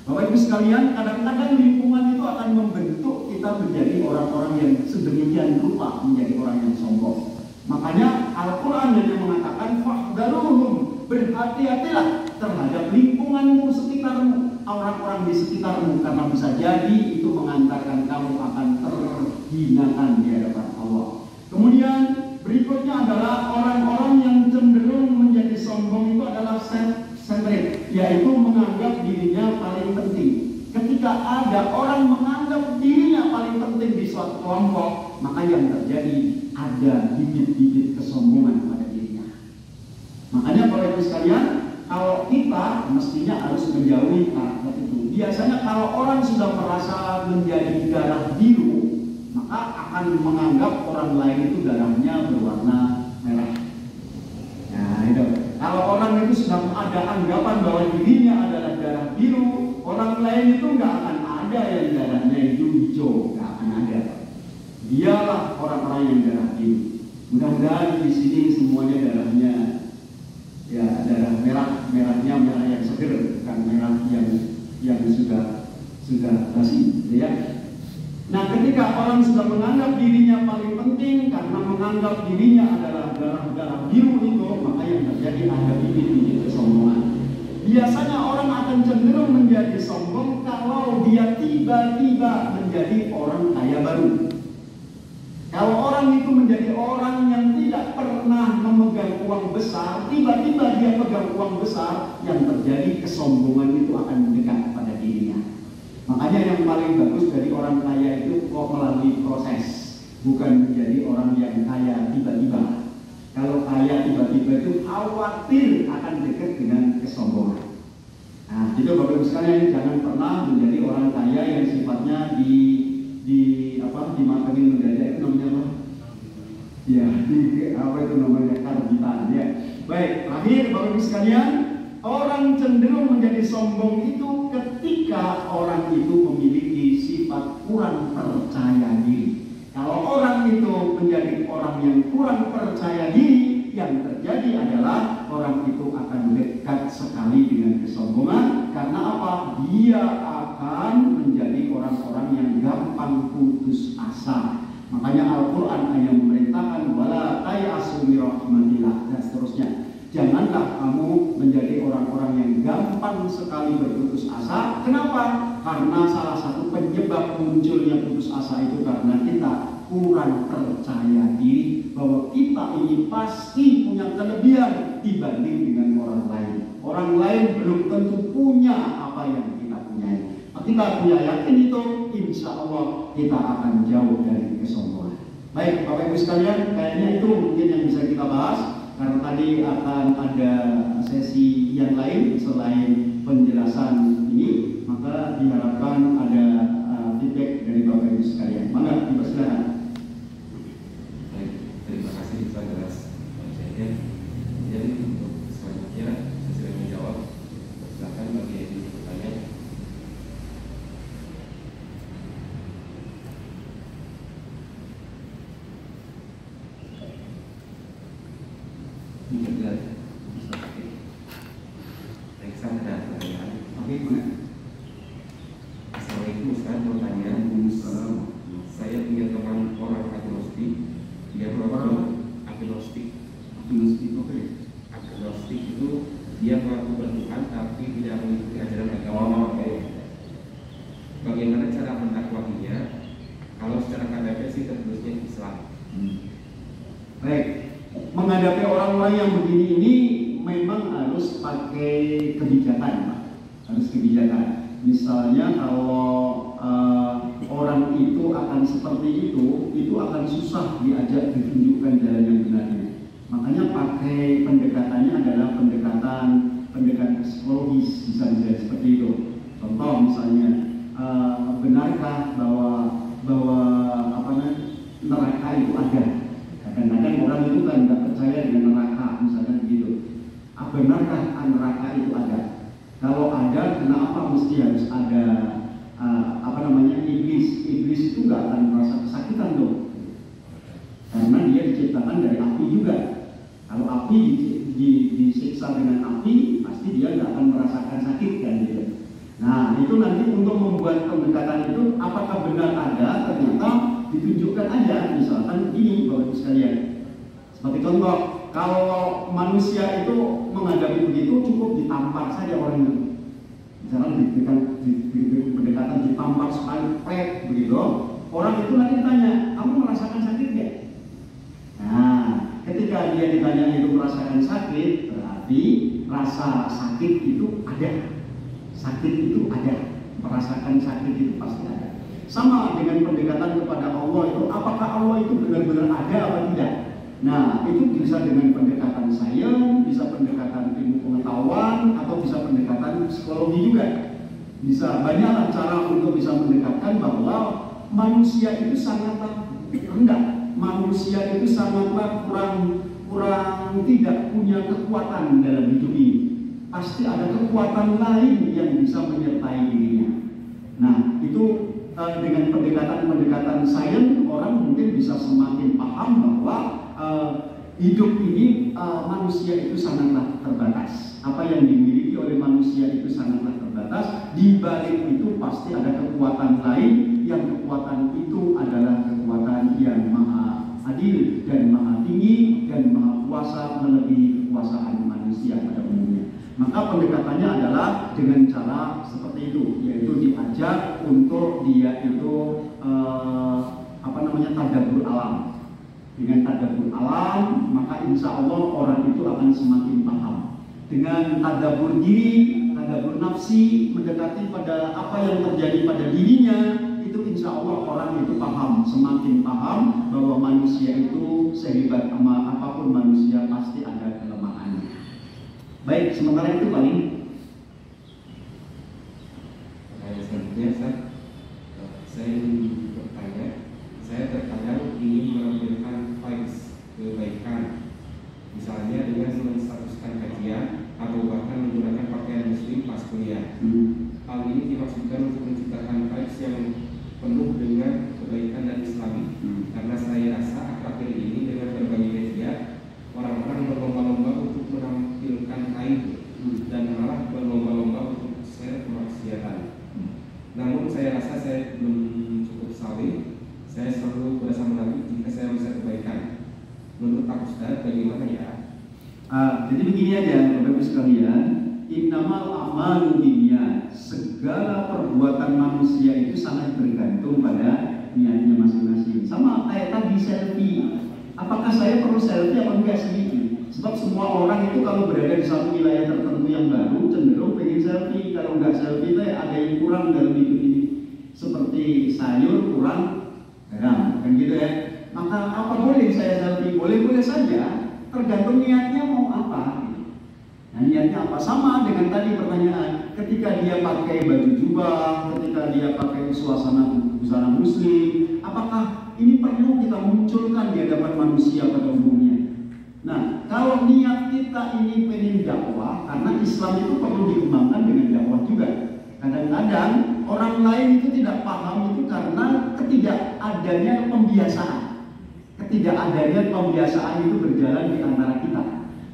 Bapak Ibu sekalian, kadang-kadang lingkungan itu akan membentuk kita menjadi orang-orang yang sedemikian rupa menjadi orang yang sombong. Makanya Al-Quran yang mengatakan fahdharuhum, berhati-hatilah terhadap lingkunganmu sekitarmu, orang-orang di sekitarmu, karena bisa jadi itu mengantarkan kamu akan terhinakan di hadapan Allah. Kemudian berikutnya adalah orang-orang yang cenderung menjadi sombong itu adalah self-centered, yaitu menganggap dirinya paling penting. Ketika ada orang menganggap dirinya paling penting di suatu kelompok, maka yang terjadi ada bibit-bibit kesombongan pada dirinya. Makanya Bapak Ibu sekalian, kalau kita mestinya harus menjauhi karakter itu. Biasanya kalau orang sudah merasa menjadi darah biru, maka akan menganggap orang lain itu darahnya berwarna merah. Nah itu, kalau orang itu sudah ada anggapan bahwa dirinya adalah darah biru, orang lain itu nggak akan ada yang darahnya itu hijau, nggak akan ada. Dialah orang-orang yang darah biru. Mudah-mudahan di sini semuanya darahnya ya darah merahnya merah yang seger, bukan merah yang sudah basi, ya. Nah, ketika orang sudah menganggap dirinya paling penting karena menganggap dirinya adalah darah biru itu, maka yang terjadi ada bibit-bibit kesombongan. Biasanya orang akan cenderung menjadi sombong kalau dia tiba-tiba menjadi orang kaya baru. Kalau orang itu menjadi orang yang tidak pernah memegang uang besar, tiba-tiba dia pegang uang besar, yang terjadi kesombongan itu akan mendekat pada dirinya. Makanya yang paling bagus dari orang kaya itu kok melalui proses, bukan menjadi orang yang kaya tiba-tiba. Kalau kaya tiba-tiba itu khawatir akan dekat dengan kesombongan. Nah, itu Bapak Ibu sekalian, jangan pernah menjadi orang kaya yang sifatnya dimatengin mendadak, itu namanya apa? Ya, apa itu namanya, karbitan ya. Baik, terakhir Bapak Ibu sekalian, orang cenderung menjadi sombong itu ketika orang itu memiliki sifat kurang percaya diri. Kalau orang itu menjadi orang yang kurang percaya diri, yang terjadi adalah orang itu akan dekat sekali dengan kesombongan. Karena apa? Dia akan menjadi orang-orang yang gampang putus asa. Makanya Al-Quran yang memerintahkan wala tayasu min rahmatillah dan seterusnya. Janganlah kamu menjadi orang-orang yang gampang sekali berputus asa. Kenapa? Karena salah satu penyebab munculnya putus asa itu karena kita kurang percaya diri bahwa kita ini pasti punya kelebihan dibanding dengan orang lain. Orang lain belum tentu punya apa yang kita punyai. Kita punya yakin itu, insya Allah kita akan jauh dari kesombongan. Baik Bapak Ibu sekalian, kayaknya itu mungkin yang bisa kita bahas. Karena tadi akan ada sesi yang lain selain penjelasan ini, maka diharapkan ada feedback dari Bapak Ibu sekalian. Maka dipersilakan. Baik, terima kasih saudara. Jadi untuk selanjutnya sesuai menjawab, silakan bagi yang bertanya. Assalamualaikum Ustaz, mau tanya. Saya punya teman orang agnostik. Dia mengaku agnostik. Agnostik itu dia mengaku bertuhan tapi tidak mengikuti ajaran agama. Bagaimana cara mendakwahinya? Kalau secara KTP sih tertulisnya Islam. Baik, menghadapi orang-orang yang begini ini memang harus pakai kebijakan, Pak. Harus kebijakan. Misalnya kalau orang itu akan seperti itu akan susah diajak ditunjukkan jalan yang benarnya. Makanya pakai pendekatannya adalah pendekatan psikologis, bisa seperti itu. Contoh misalnya, benarkah bahwa neraka itu ada? Kadang-kadang orang itu kan tidak percaya dengan neraka, misalnya begitu. Benarkah neraka itu ada? Kalau ada, kenapa mesti harus ada iblis? Iblis itu nggak akan merasa kesakitan dong, karena dia diciptakan dari api juga. Kalau api disiksa dengan api, pasti dia nggak akan merasakan sakit kan gitu. Nah itu nanti untuk membuat pendekatan itu, apakah benar ada? Ternyata ditunjukkan aja, misalkan ini Bapak Ibu sekalian. Seperti contoh, kalau manusia itu menghadapi begitu cukup ditampar saja orang itu. Misalkan diberikan pendekatan ditampar sekali pek begitu, orang itu nanti ditanya, kamu merasakan sakit nggak? Nah, ketika dia ditanya itu merasakan sakit, berarti rasa sakit itu ada. Sakit itu ada, merasakan sakit itu pasti ada. Sama dengan pendekatan kepada Allah itu, apakah Allah itu benar-benar ada atau tidak? Nah, itu bisa dengan pendekatan sains, bisa pendekatan ilmu pengetahuan, atau bisa pendekatan psikologi juga. Bisa banyaklah cara untuk bisa mendekatkan bahwa manusia itu sangatlah rendah. Manusia itu sangatlah kurang tidak punya kekuatan dalam hidup ini. Pasti ada kekuatan lain yang bisa menyertai dirinya. Nah, itu dengan pendekatan sains, orang mungkin bisa semakin paham bahwa hidup ini manusia itu sangatlah terbatas. Apa yang dimiliki oleh manusia itu sangatlah terbatas. Di balik itu pasti ada kekuatan lain, yang kekuatan itu adalah kekuatan yang maha adil dan maha tinggi dan maha kuasa melebihi kekuasaan manusia pada umumnya. Maka pendekatannya adalah dengan cara seperti itu, yaitu diajak untuk dia itu tadabbur alam. Dengan tadabbur alam, maka insya Allah orang itu akan semakin paham. Dengan tadabbur diri, tadabbur nafsi, mendekati pada apa yang terjadi pada dirinya, itu insya Allah orang itu paham, semakin paham bahwa manusia itu sehebat apapun manusia pasti ada kelemahannya. Baik, sementara itu paling. Selanjutnya, saya ingin bertanya. Saya terkadang ingin menampilkan vibes kebaikan, misalnya dengan menstatuskan kajian atau bahkan menggunakan pakaian muslim pas kuliah. Hal ini dimaksudkan untuk menciptakan vibes yang penuh dengan kebaikan dan islami. Karena saya rasa akhir-akhir ini dengan berbagai media, orang-orang berlomba-lomba untuk menampilkan aib dan malah berlomba-lomba untuk share kemaksiatan. Namun saya rasa saya belum cukup saleh. Saya selalu berasa menagih jika saya bisa kebaikan. Menurut Pak Ustadz, bagaimana ya? Jadi begini aja, Bapak Ibu sekalian, innamal a'malu binniyat. Segala perbuatan manusia itu sangat bergantung pada niatnya masing-masing. Sama kayak tadi selfie. Apakah saya perlu selfie atau enggak sedikit? Sebab semua orang itu kalau berada di satu wilayah tertentu yang baru cenderung pengen selfie. Kalau enggak selfie, ada yang kurang dalam hidup ini. Seperti sayur kurang garam, kan gitu ya. Maka apa boleh saya selfie? Boleh-boleh saja, tergantung niatnya mau apa. Nah, niatnya apa? Sama dengan tadi pertanyaan. Ketika dia pakai baju jubah, ketika dia pakai suasana busana muslim, apakah ini perlu kita munculkan di hadapan manusia pada umumnya? Nah, kalau niat kita ini pengen dakwah, karena Islam itu perlu dikembangkan dengan dakwah juga. Kadang-kadang orang lain itu tidak paham itu karena ketidakadanya pembiasaan. Ketidakadanya pembiasaan itu berjalan di antara kita.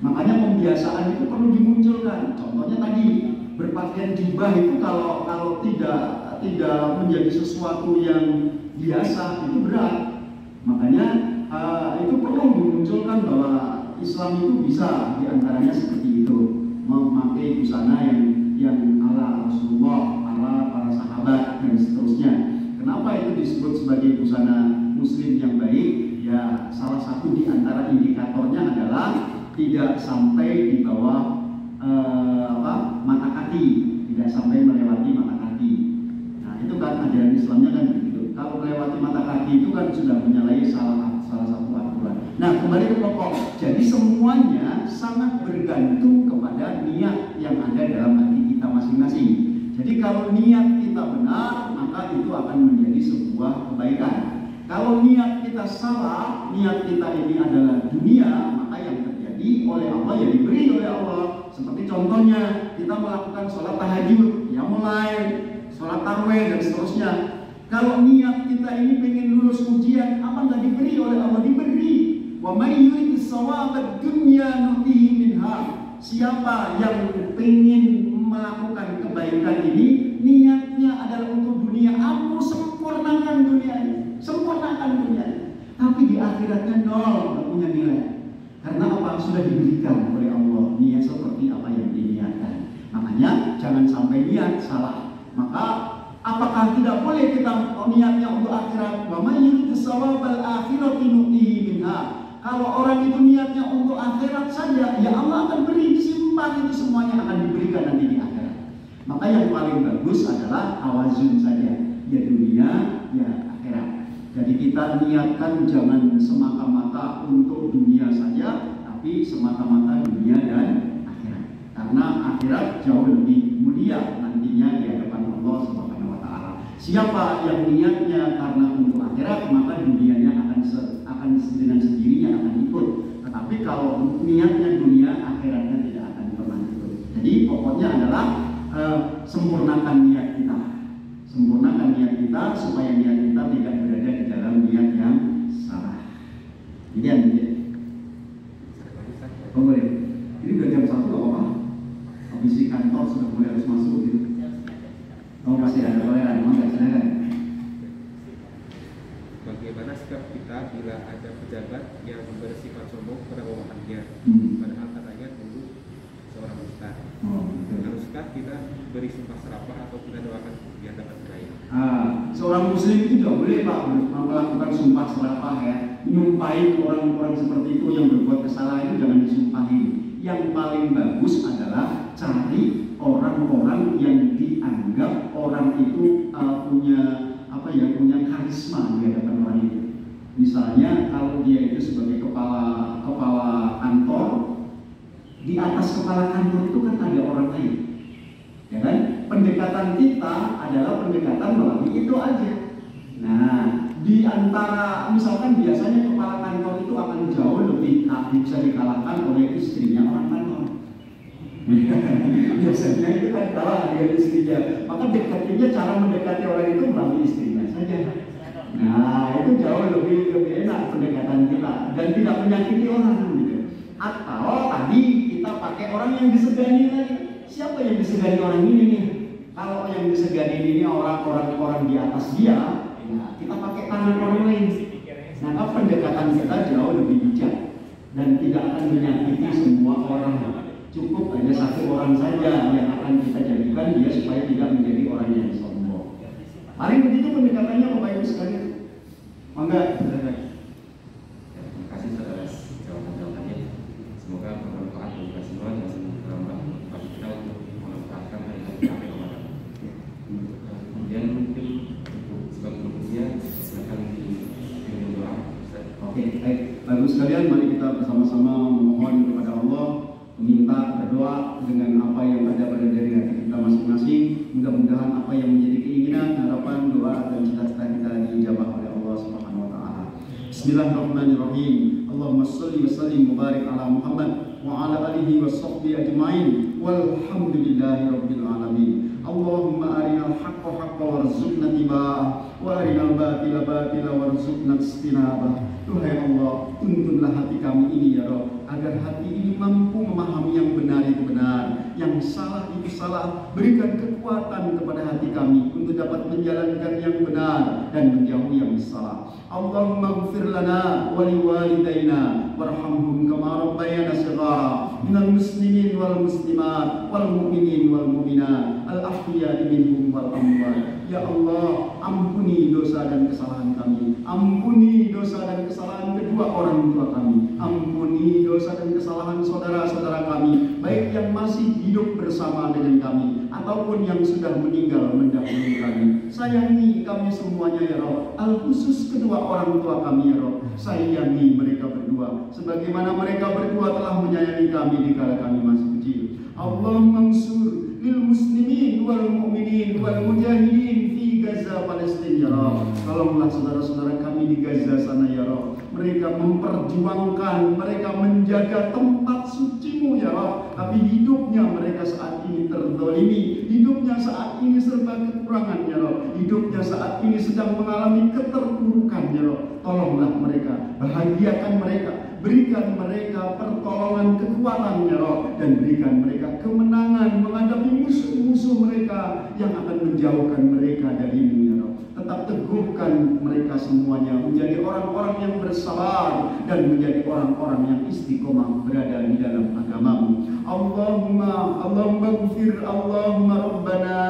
Makanya pembiasaan itu perlu dimunculkan. Contohnya tadi berpakaian jubah itu kalau tidak menjadi sesuatu yang biasa itu berat. Makanya itu perlu dimunculkan bahwa Islam itu bisa diantaranya seperti itu, memakai busana yang ala Rasulullah, ala para sahabat dan seterusnya. Kenapa itu disebut sebagai busana muslim yang baik? Ya, salah satu di antara indikatornya adalah tidak sampai di bawah mata kaki, tidak sampai melewati mata kaki. Nah, itu kan ajaran Islamnya kan begitu. Kalau melewati mata kaki itu kan sudah menyalahi salah satu aturan. Nah, kembali ke pokok. Jadi semuanya sangat bergantung kepada niat yang ada dalam hati kita masing-masing. Jadi kalau niat kita benar, maka itu akan menjadi sebuah kebaikan. Kalau niat kita salah, niat kita ini adalah dunia, maka yang terjadi oleh Allah ya diberi oleh Allah. Seperti contohnya kita melakukan sholat tahajud, ya mulai sholat tarawih dan seterusnya. Kalau niat kita ini pengen lulus ujian, apa nggak diberi oleh Allah? Diberi. Wa may yurid shawabad dunya nutihi minha. Siapa yang pengen melakukan kebaikan ini, niatnya adalah untuk dunia, aku sempurnakan dunia ini, sempurnakan dunia ini. Tapi di akhiratnya nol, tidak punya nilai. Karena apa? Sudah diberikan oleh Allah niat seperti apa yang diniatkan. Makanya jangan sampai niat salah. Maka apakah tidak boleh kita niatnya untuk akhirat? Wa may yurid shawabal akhirati nutihi minha. Kalau orang itu niatnya untuk akhirat saja, ya Allah akan beri, simpan itu semuanya akan diberikan nanti di akhirat. Maka yang paling bagus adalah awazun saja, ya dunia, ya akhirat. Jadi kita niatkan jangan semata-mata untuk dunia saja, tapi semata-mata dunia dan akhirat. Karena akhirat jauh lebih mulia nantinya di hadapan Allah Subhanahu wa taala. Siapa yang niatnya karena untuk akhirat, maka dunianya akan dengan sendirinya akan ikut. Tetapi kalau niatnya dunia, akhiratnya tidak akan pernah ikut. Jadi pokoknya adalah sempurnakan niat kita. Sempurnakan niat kita supaya niat kita tidak berada di dalam niat yang salah. Ini yang oh, boleh. Ini udah jam 1 gak apa-apa. Habis di kantor sudah mulai harus masuk gitu. Oh masih ada toleran, maka silakan. Bagaimana sikap kita bila ada pejabat yang bersifat sombong pada bawahannya? Padahal katanya tunggu seorang ustaz. Haruskah kita beri sumpah serapah atau kita doakan biar dapat hidayah? Seorang muslim itu tidak boleh Pak melakukan sumpah serapah ya. nyumpahin orang-orang seperti itu yang berbuat kesalahan itu jangan disumpahin. Yang paling bagus adalah cari orang-orang yang dianggap orang itu punya karisma di hadapan orang itu. Misalnya kalau dia itu sebagai kepala kantor, di atas kepala kantor itu kan ada orang lain, ya kan? Pendekatan kita adalah pendekatan melalui itu aja. Nah, di antara misalkan biasanya kepala kantor itu akan jauh lebih bisa dikalahkan oleh istrinya orang kantor. Biasanya itu kan kalah dengan istrinya. Maka dekatinya, cara mendekati orang itu melalui istrinya saja. Nah, itu jauh lebih enak pendekatan kita dan tidak menyakiti orang gitu. Atau tadi kita pakai orang yang disegani tadi. Siapa yang disegani orang ini nih? Kalau yang disegani ini orang-orang di atas dia, nah kita pakai tangan orang lain. Nah, pendekatan kita jauh lebih bijak dan tidak akan menyakiti semua orang. Cukup hanya satu orang saja yang akan kita jadikan dia supaya tidak menjadi orang yang sombong. Paling begitu pendekatannya Bapak Ibu sekalian. Mangga. Terima kasih saudara jawaban-jawabannya. Semoga bermanfaat bagi kita semua dan semoga bagi kita untuk memanfaatkan hari kami Ramadan. Kemudian mungkin untuk sebagai berikutnya silakan dipimpin doa. Oke, baik. Bapak sekalian, mari kita bersama-sama memohon kepada Allah, meminta berdoa dengan apa yang ada pada diri hati kita masing-masing. Mudah-mudahan apa yang menjadi keinginan, harapan, doa dan cita-cita kita dijabah oleh Allah Subhanahu wa taala. Bismillahirrahmanirrahim. Allahumma shalli wa sallim mubarik ala Muhammad wa ala alihi wa sahbihi ajmain. Walhamdulillahi rabbil alamin. Allahumma arinal haqqa haqqa warzuqna tiba'ah wa arinal batila batila warzuqna istinabah. Tuhai Allah, tuntunlah hati kami ini ya Rabb, agar hati ini mampu memahami yang benar itu benar, yang salah itu salah. Berikan kekuatan kepada hati kami untuk dapat menjalankan yang benar dan menjauhi yang salah. Allahumma ighfir lana wa liwalidayna warhamhum kama rabbayana shighara, minal muslimin wal muslimat wal mu'minin wal mu'minat al ahya'i minhum wal amwat. Ya Allah, ampuni dosa dan kesalahan kami, ampuni dosa dan kesalahan kedua orang tua kami, ampuni dosa dan kesalahan saudara-saudara kami, baik yang masih hidup bersama dengan kami ataupun yang sudah meninggal mendahului kami. Sayangi kami semuanya ya Rabb, al khusus kedua orang tua kami ya Rabb. Sayangi mereka berdua sebagaimana mereka berdua telah menyayangi kami di kala kami masih kecil. Allahumma ansur lil muslimin wal mu'minin wal mujahidin fi Gaza Palestina ya Rabb. Tolonglah saudara-saudara kami di Gaza sana ya Rabb. Mereka memperjuangkan, mereka menjaga tempat sucimu ya Rabb. Tapi hidupnya mereka saat ini terdolimi, hidupnya saat ini serba kekurangan ya Rabb. Hidupnya saat ini sedang mengalami keterpurukan ya Rabb. Tolonglah mereka, bahagiakan mereka, berikan mereka pertolongan kekuatan ya Rabb, dan berikan mereka kemenangan menghadapi musuh-musuh mereka yang akan menjauhkan mereka darimu ya Rabb. Tetap teguhkan mereka semuanya menjadi orang-orang yang bersabar dan menjadi orang-orang yang istiqomah berada di dalam agamamu. Allahumma ighfir, Allahumma Rabbana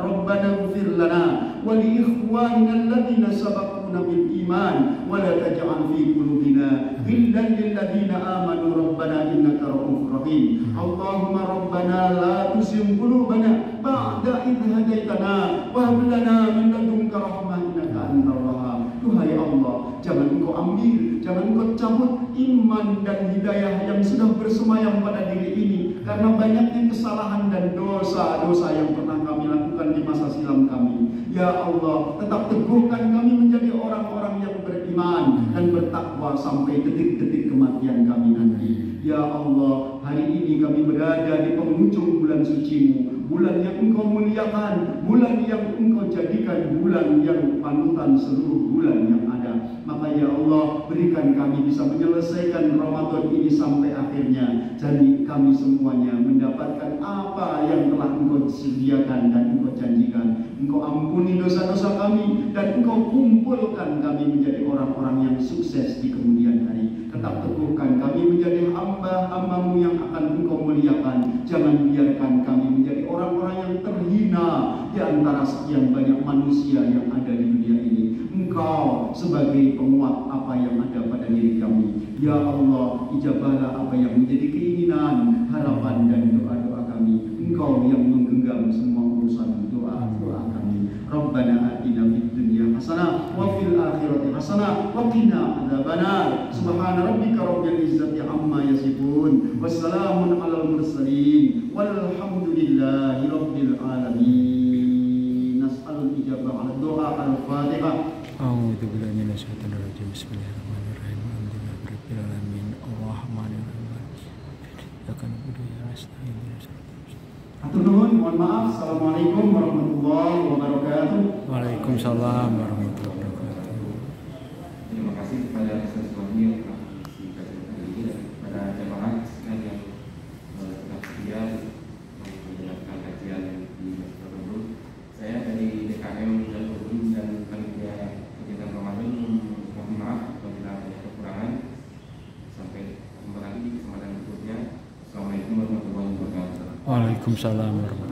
ighfir lana wa li ikhwanina alladhina sabaquna bil iman wa la taj'al fi qulubina ghillan lil ladzina amanu rabbana innaka ra'ufur rahim. Allahumma rabbana la tuzigh qulubana ba'da idh hadaitana wa hab lana min ladunka rahmah innaka antal wahhab. Tuhai Allah, jangan engkau ambil, jangan engkau cabut iman dan hidayah yang sudah bersemayam pada diri ini karena banyaknya kesalahan dan dosa-dosa yang pernah kami lakukan di masa silam kami. Ya Allah, tetap teguhkan kami menjadi orang-orang yang beriman dan bertakwa sampai detik-detik kematian kami nanti. Ya Allah, hari ini kami berada di penghujung bulan suci-Mu, bulan yang Engkau muliakan, bulan yang Engkau jadikan bulan yang panutan seluruh bulan yang ada. Maka ya Allah, berikan kami bisa menyelesaikan Ramadan ini sampai akhirnya. Jadi kami semuanya mendapatkan apa yang telah Engkau sediakan dan Engkau janjikan. Engkau ampuni dosa-dosa kami dan Engkau kumpulkan kami menjadi orang-orang yang sukses di kemudian hari. Tetap teguhkan kami menjadi hamba-hamba-Mu yang akan Engkau muliakan. Jangan biarkan kami menjadi orang-orang yang terhina di antara sekian banyak manusia yang ada di dunia ini. Engkau sebagai penguat apa yang ada pada diri kami. Ya Allah, ijabahlah apa yang menjadi keinginan, harapan dan doa-doa kami. Engkau yang menggenggam semua urusan doa-doa kami. Rabbana atina fid dunya hasanah wa fil akhirati hasanah wa qina adzabannar. Subhana rabbika rabbil izzati amma yasifun. Wassalamun alal mursalin. Walhamdulillahi rabbil alamin. Nas'alul ijabah ala doa al-Fatihah. A'udzu billahi minasyaitonir rajim. Bismillahirrahmanirrahim. Alhamdulillahirabbil alamin. Arrahmanirrahim. Iyyaka na'budu wa iyyaka nasta'in. Atur nuhun, mohon maaf. Assalamualaikum warahmatullahi wabarakatuh. Waalaikumsalam warahmatullahi wabarakatuh. Terima kasih kepada Ustaz Wahyu yang telah mengisi kajian kali ini dan kepada jemaah sekalian yang tetap setia mendengarkan kajian di Masjid Ramadan. Saya dari DKM dan panitia kegiatan Ramadan mohon maaf apabila ada kekurangan. Sampai jumpa lagi di kesempatan berikutnya. Assalamualaikum warahmatullahi wabarakatuh. Waalaikumsalam warahmatullahi wabarakatuh.